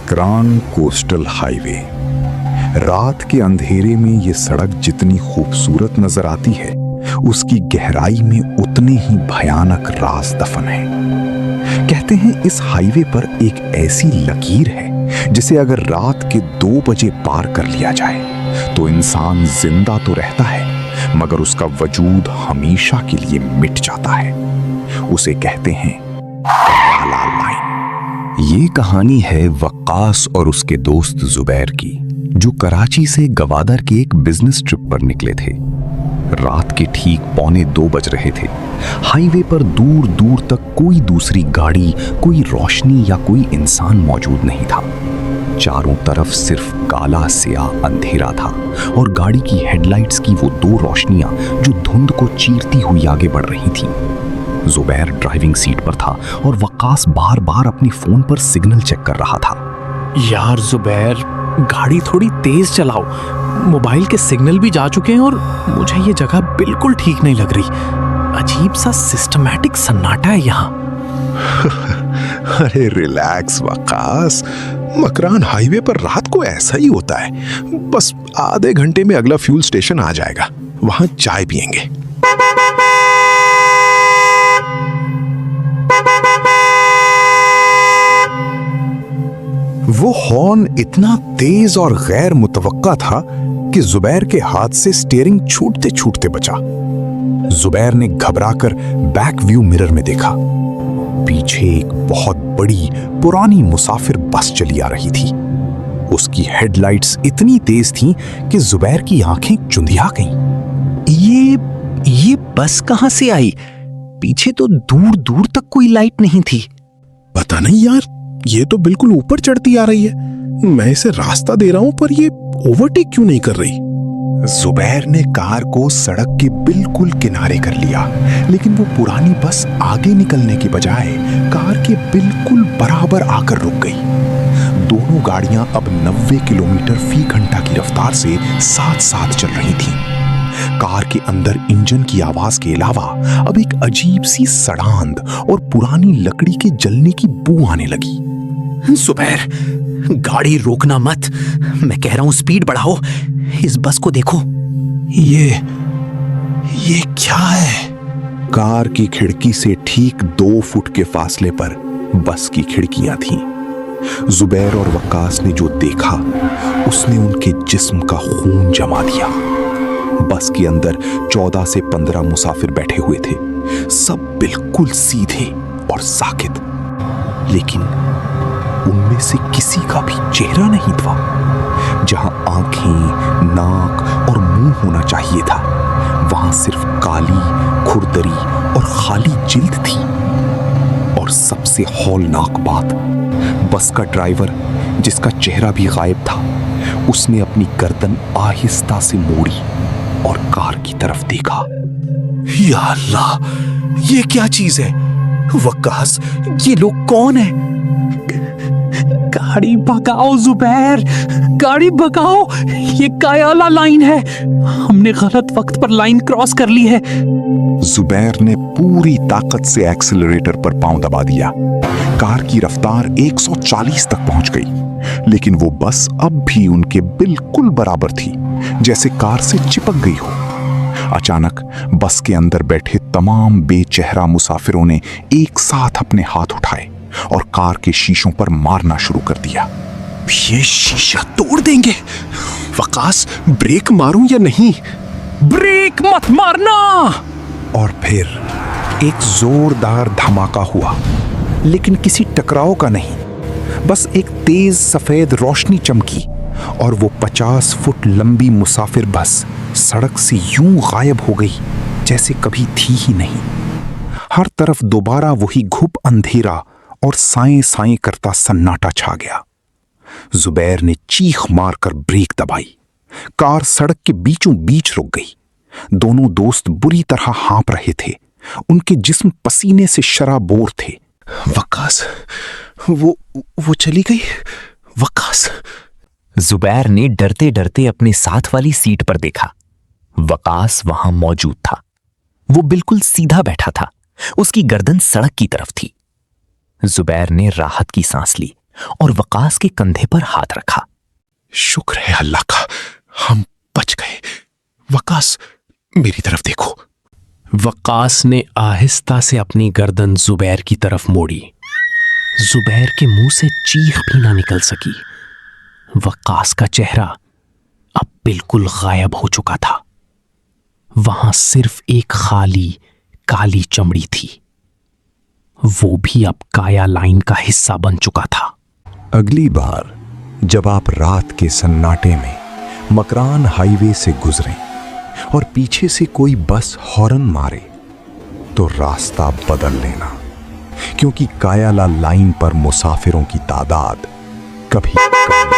Makran coastal highway. रात के अंधेरे में ये सड़क जितनी खूबसूरत नजर आती है, उसकी गहराई में उतने ही भयानक राज दफन है। कहते हैं इस हाईवे पर एक ऐसी लकीर है जिसे अगर रात के 2 बजे पार कर लिया जाए तो इंसान जिंदा तो रहता है मगर उसका वजूद हमेशा के लिए मिट जाता है। उसे कहते हैं काला लाइन। ये कहानी है वक्कास और उसके दोस्त जुबैर की, जो कराची से गवादर के एक बिजनेस ट्रिप पर निकले थे। रात के ठीक 1:45 बज रहे थे। हाईवे पर दूर दूर तक कोई दूसरी गाड़ी, कोई रोशनी या कोई इंसान मौजूद नहीं था। चारों तरफ सिर्फ काला स्याह अंधेरा था और गाड़ी की हेडलाइट्स की वो 2 रोशनियां जो धुंध को चीरती हुई आगे बढ़ रही थीं। जुबैर ड्राइविंग सीट पर था और वक्कास बार बार अपनी फोन पर सिग्नल चेक कर रहा था। यार जुबैर, गाड़ी थोड़ी तेज चलाओ, मोबाइल के सिग्नल भी जा चुके हैं और मुझे ये जगह बिल्कुल ठीक नहीं लग रही। अजीब सा सिस्टमैटिक सन्नाटा है यहाँ। अरे रिलैक्स वक्कास, मकरान हाईवे पर रात को ऐसा ही होता है। बस आधे घंटे में अगला फ्यूल स्टेशन आ जाएगा, वहां चाय पियेंगे। वो हॉर्न इतना तेज और गैर मुतवक्का था कि जुबैर के हाथ से स्टीयरिंग छूटते छूटते बचा। जुबैर ने घबराकर बैक व्यू मिरर में देखा। पीछे एक बहुत बड़ी पुरानी मुसाफिर बस चली आ रही थी। उसकी हेडलाइट्स इतनी तेज थीं कि जुबैर की आंखें चुंधिया गईं। ये बस कहां से आई? पीछे तो दूर दूर तक कोई लाइट नहीं थी। पता नहीं यार, ये तो बिल्कुल ऊपर चढ़ती आ रही है। मैं इसे रास्ता दे रहा हूं पर ये ओवरटेक क्यों नहीं कर रही? जुबैर ने कार को सड़क के बिल्कुल किनारे कर लिया, लेकिन वो पुरानी बस आगे निकलने की बजाय कार के बिल्कुल बराबर आकर रुक गई। दोनों गाड़ियां अब 90 किलोमीटर फी घंटा की रफ्तार से साथ साथ चल रही थीं। कार के अंदर इंजन की आवाज के अलावा अब एक अजीब सी सड़ांध और पुरानी लकड़ी के जलने की बू आने लगी। जुबैर, गाड़ी रोकना मत, मैं कह रहा हूं स्पीड बढ़ाओ। इस बस को देखो। ये क्या है? कार की खिड़की से ठीक 2 फुट के फासले पर बस की खिड़कियां थीं। जुबैर और वक्कास ने जो देखा उसने उनके जिस्म का खून जमा दिया। बस के अंदर 14 से 15 मुसाफिर बैठे हुए थे, सब बिल्कुल सीधे और साकित, लेकिन उनमें से किसी का भी चेहरा नहीं था। जहां आंखें, नाक और मुंह होना चाहिए था, वहां सिर्फ काली खुरदरी और खाली जिल्द थी। और सबसे हौलनाक बात, बस का ड्राइवर, जिसका चेहरा भी गायब था, उसने अपनी गर्दन आहिस्ता से मोड़ी और कार की तरफ देखा। या अल्लाह, ये क्या चीज है? वक्कास, ये लोग कौन है? गाड़ी भगाओ जुबैर, गाड़ी भगाओ, ये काला लाइन है। हमने गलत वक्त पर लाइन क्रॉस कर ली है। जुबैर ने पूरी ताकत से एक्सीलरेटर पर पांव दबा दिया। कार की रफ्तार 140 तक पहुंच गई, लेकिन वो बस अब भी उनके बिल्कुल बराबर थी, जैसे कार से चिपक गई हो। अचानक बस के अंदर बैठे तमाम बेचेहरा मुसाफिरों ने एक साथ अपने हाथ उठाए और कार के शीशों पर मारना शुरू कर दिया। ये शीशा तोड़ देंगे। वक्कास, ब्रेक मारूं या नहीं? ब्रेक मत मारना। और फिर एक जोरदार धमाका हुआ, लेकिन किसी टकराव का नहीं। बस एक तेज सफेद रोशनी चमकी और वो 50 फुट लंबी मुसाफिर बस सड़क से यूं गायब हो गई जैसे कभी थी ही नहीं। हर तरफ दोबारा वही घुप अंधेरा और साएं साएं करता सन्नाटा छा गया। जुबैर ने चीख मारकर ब्रेक दबाई। कार सड़क के बीचों बीच रुक गई। दोनों दोस्त बुरी तरह हाँप रहे थे। उनके जिस्म पसीने से शराबोर थे। वक्कास, वो चली गई। वक्कास, जुबैर ने डरते डरते अपने साथ वाली सीट पर देखा। वक्कास वहां मौजूद था। वो बिल्कुल सीधा बैठा था, उसकी गर्दन सड़क की तरफ थी। जुबैर ने राहत की सांस ली और वकास के कंधे पर हाथ रखा। शुक्र है अल्लाह का, हम बच गए। वकास, मेरी तरफ देखो। वकास ने आहिस्ता से अपनी गर्दन जुबैर की तरफ मोड़ी। जुबैर के मुंह से चीख भी ना निकल सकी। वकास का चेहरा अब बिल्कुल गायब हो चुका था। वहां सिर्फ एक खाली काली चमड़ी थी। वो भी अब काया लाइन का हिस्सा बन चुका था। अगली बार जब आप रात के सन्नाटे में मकरान हाईवे से गुजरें और पीछे से कोई बस हॉर्न मारे तो रास्ता बदल लेना, क्योंकि कायाला लाइन पर मुसाफिरों की तादाद कभी कम